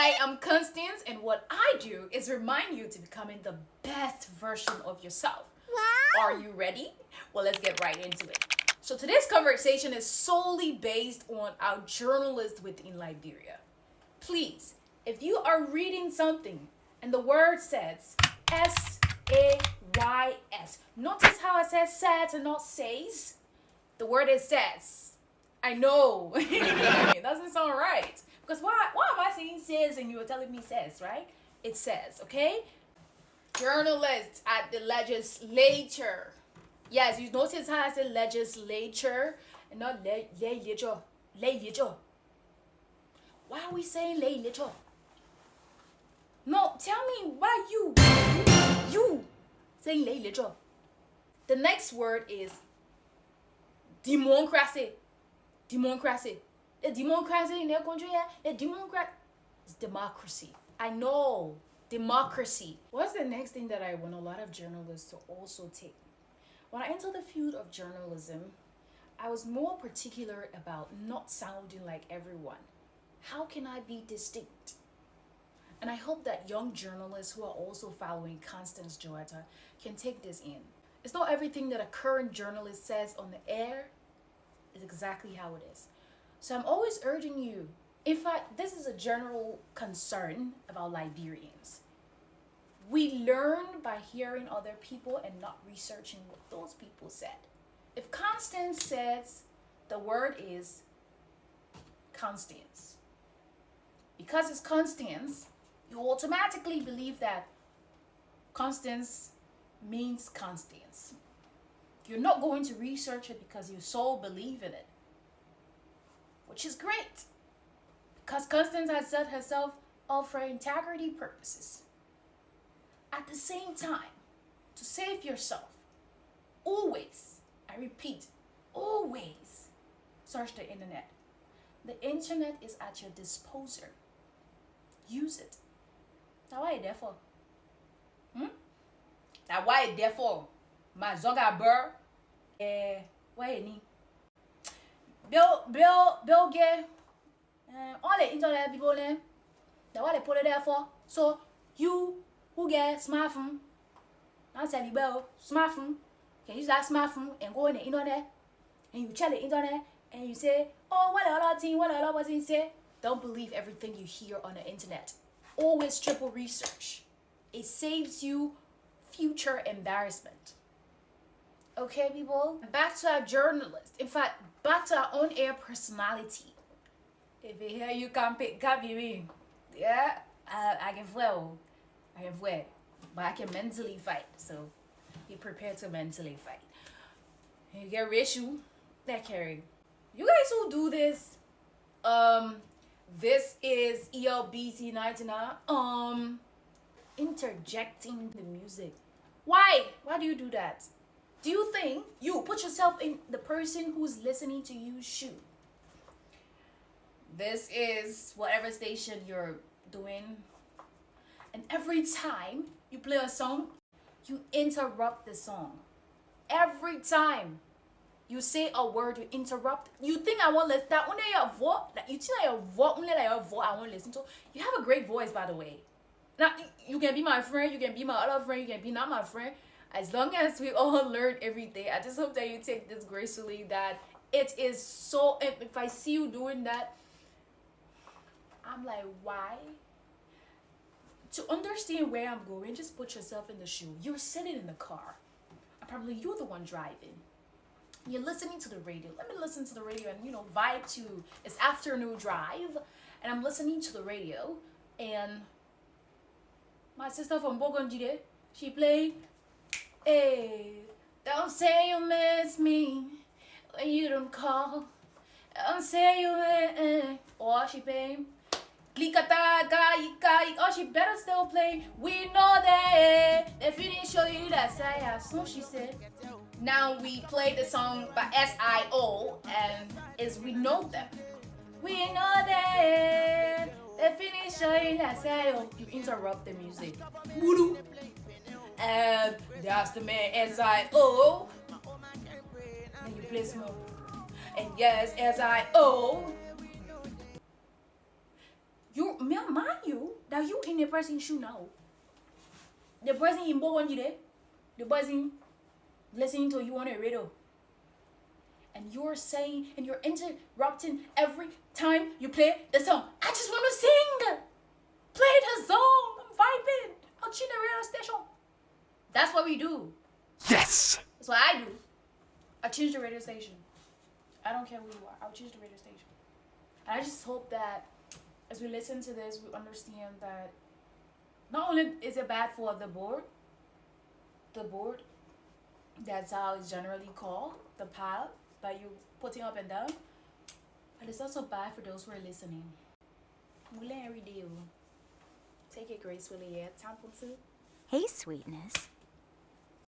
Hi, I'm Constance, and what I do is remind you to becoming the best version of yourself. Are you ready? Well, let's get right into it. So today's conversation is solely based on our journalists within Liberia. Please, if you are reading something and the word says S-A-Y-S, notice how I said says and not says? The word is says. I know. It doesn't sound right. Because why am I saying says and you're telling me says, right? It says, okay? Journalists at the legislature. Yes, you notice how I said legislature and not legislature. Legislature. Why are we saying legislature? No, tell me why you saying legislature. The next word is democracy. Democracy. The democracy in their country, the democrat is democracy. I know. Democracy. What's the next thing that I want a lot of journalists to also take? When I entered the field of journalism, I was more particular about not sounding like everyone. How can I be distinct? And I hope that young journalists who are also following Constance Joetta can take this in. It's not everything that a current journalist says on the air is exactly how it is. So I'm always urging you, in fact, this is a general concern about Liberians. We learn by hearing other people and not researching what those people said. If Constance says the word is Constance, because it's Constance, you automatically believe that Constance means Constance. You're not going to research it because you so believe in it, which is great, because Constance has set herself up for integrity purposes. At the same time, to save yourself, always, I repeat, always search the internet. The internet is at your disposal. Use it. That's why it's there for. That's why it's there for. My zoga burr. Why you need? Bill get all the internet people there. That's what they put it there for. So you who get smartphone, not tell you about smartphone, can use that smartphone and go on the internet and you check the internet and you say, oh, what the other thing, what the other person say. Don't believe everything you hear on the internet. Always triple research. It saves you future embarrassment. Okay, people? Back to our journalist. In fact, back to our own air personality. If you hear you can't pick up, yeah, I can feel. But I can mentally fight. So be prepared to mentally fight. You get racial, that carry. You guys who do this, this is ELBC 99. Interjecting the music. Why? Why do you do that? Do you think you put yourself in the person who's listening to you shoe? This is whatever station you're doing. And every time you play a song, you interrupt the song. Every time you say a word, you interrupt. You think I won't listen? That only your voice. You think that your voice, only like your voice, I won't listen to. You have a great voice, by the way. Now you can be my friend, you can be my other friend, you can be not my friend. As long as we all learn every day, I just hope that you take this gracefully. That it is so. If I see you doing that, I'm like, why? To understand where I'm going, just put yourself in the shoe. You're sitting in the car. Probably you're the one driving. You're listening to the radio. Let me listen to the radio and, vibe to it's afternoon drive. And I'm listening to the radio. And my sister from Burgundy, she played, hey, don't say you miss me when you don't call. Don't say you or she played, oh, she better still play. We know that if you didn't show you that song, she said. Now we play the song by SIO, and we know them. We know that if you didn't show you that SIO, you interrupt the music. And that's the man SIO. Then you play small. And yes, SIO. Mind you, Now you in the person's shoe now. The person in both on you there. The person listening to you on the radio. And you're saying and you're interrupting every time you play the song. I just want to sing. Play the song. I'm vibing. I'll change the radio station. That's what we do. Yes! That's what I do. I change the radio station. I don't care who you are. I'll change the radio station. And I just hope that as we listen to this, we understand that not only is it bad for the board, that's how it's generally called, the pile that you're putting up and down, but it's also bad for those who are listening. We learn every day. Take it gracefully, yeah. Time to. Hey, sweetness.